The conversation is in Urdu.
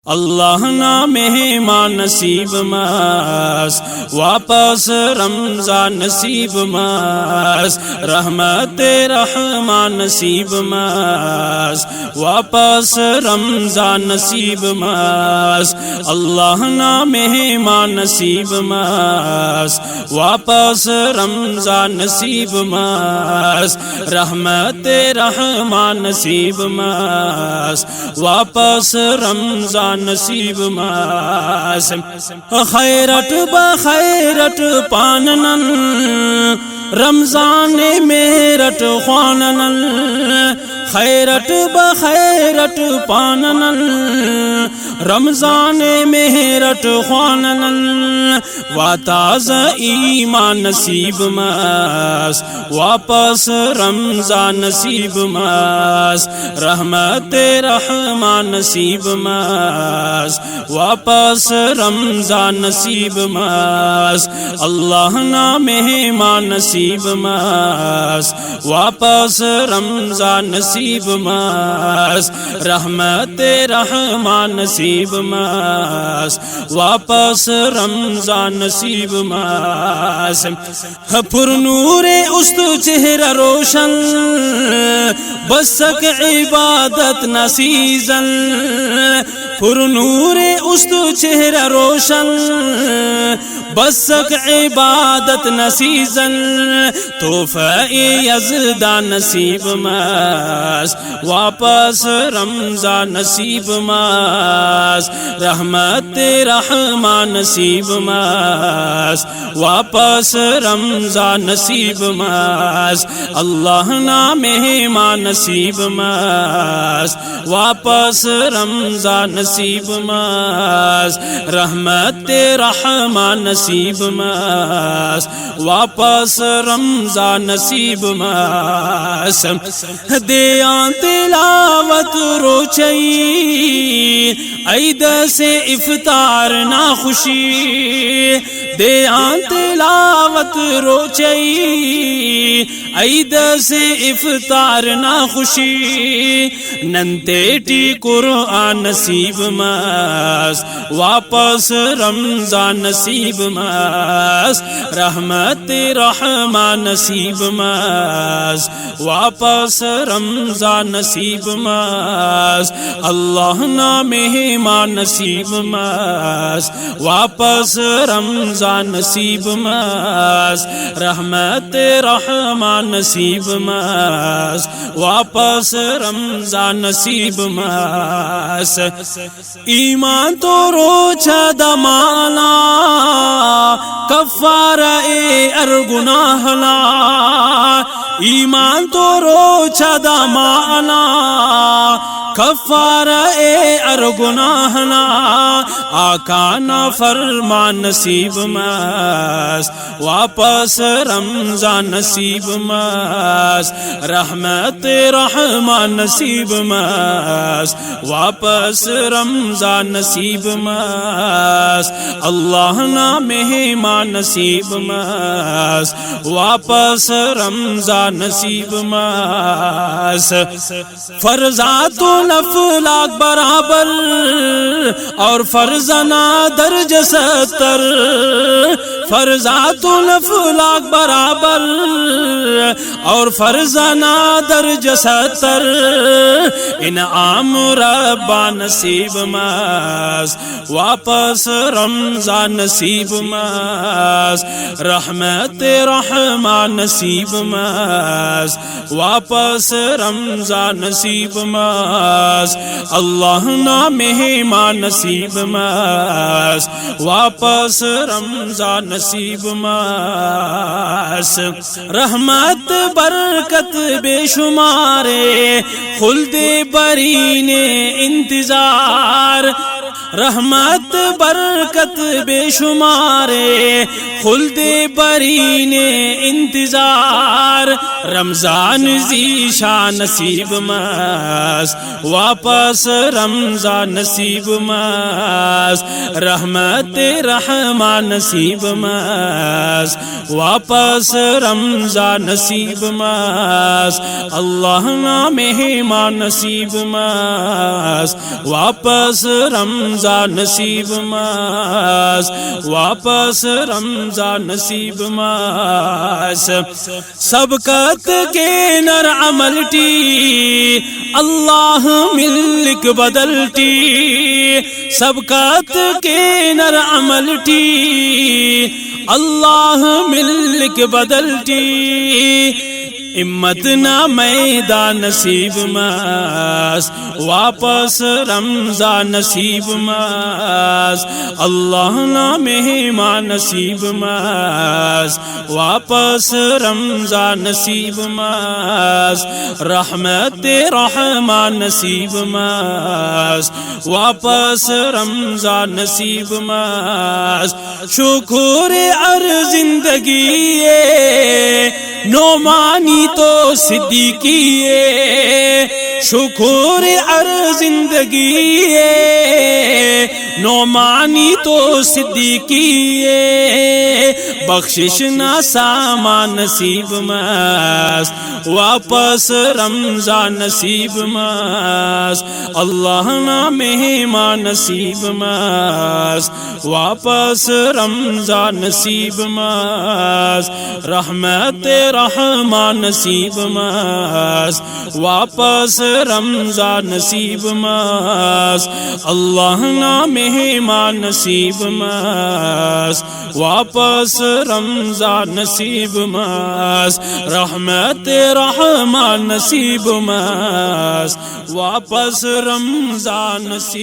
اللہ نا مہمان نصیب ماس واپس رمضان نصیب ماس رحمت رحمان نصیب ماس واپس رمضان نصیب ماس اللہ نا مہمان نصیب ماس واپس رمضان نصیب ماس رحمت رحمان نصیب ماس واپس رمضان نصیب ماس خیرت بخیرت پاننن رمضان میرت خواننن خیرت بخیرت پاننن رمضان میرت خواننن واتاز ایمان نصیب ماس واپس رمضان نصیب ماس رحمت رحمان نصیب ماس واپس رمضان نصیب ماس اللہ نا مہمان نصیب ماس واپس رمضان نصیب ماس رحمت رحمان نصیب ماس واپس رمضان نصیب ماس پر نور است چہرہ روشن بسک عبادت نسیزن پر نور است چہرہ روشن بسک عبادت نسیزن تحفہ یزدان نصیب ماس واپس رمضان نصیب ماس رحمت رحمان نصیب ماس واپس رمضان نصیب ماس اللہ نا مہمان نصیب ماس واپس رمضان نصیب ماس رحمت رحمان نصیب ماس واپس رمضان نصیب ماس دیاں تلاوت روچئی عید سے افطار نا خوشی دیاں تلاوت روچئی عید سے افطار نا خوشی ننتیٹی قرآن نصیب ماس واپس رمضان نصیب ماس رحمت رحمان نصیب ماس واپس رمضان نصیب ماس اللہ نا مہمان نصیب ماس واپس رمضان نصیب ماس رحمت رحمان نصیب ماس واپس رمضان نصیب ماس ایمان تو روچا دمانا کفارہ ارگناہلا ایمان تو روچا دمانا کفارہ ارگناہنا آقا نا فرمان نصیب ماس واپس رمضان نصیب ماس رحمت رحمان نصیب ماس واپس رمضان نصیب ماس اللہ نا مہمان نصیب ماس واپس رمضان نصیب ماس فرضات و نفلاک برابر اور فرزنا درج 70 فرضات و نفلاک برابر اور فرزنا درج 70 انعام ربا نصیب ماس واپس رمضان نصیب ماس رحمت رحمان نصیب ماس واپس رمضان نصیب ماس اللہ نا مہمان نصیب ماس واپس رمضان نصیب ماس رحمت برکت بے شمارے خلد برین انتظار رحمت برکت بے شمارے خلد برین انتظار رمضان ذیشان نصیب ماس واپس رمضان نصیب ماس رحمت رحمان نصیب ماس واپس رمضان نصیب ماس اللہ مہمان نصیب ماس واپس رمضان نصیب ماس واپس رمضان نصیب ماس سبقت کے نر عمل ٹی اللہ ملک بدلٹی سبقت کے نر عمل ٹی اللہ ملک بدلٹی امت نہ میدان نصیب ماس واپس رمضان نصیب ماس اللہ نہ مہمان نصیب ماس واپس رمضان نصیب ماس رحمت رحمان نصیب ماس واپس رمضان نصیب ماس شکر ار زندگی نعمانی تو صدیقی شکر ار زندگی نعمانی تو صدیقی بخشش نہ سامان نصیب ماس واپس رمضان نصیب ماس اللہ نہ مہمان نصیب ماس واپس رمضان نصیب ماس رحمت رحمان نصیب ماس واپس رمضان نصیب ماس اللہ نہ مہمان نصیب ماس واپس رمضان نصیب ماس رحمت رحمان نصیب ماس واپس رمضان نصیب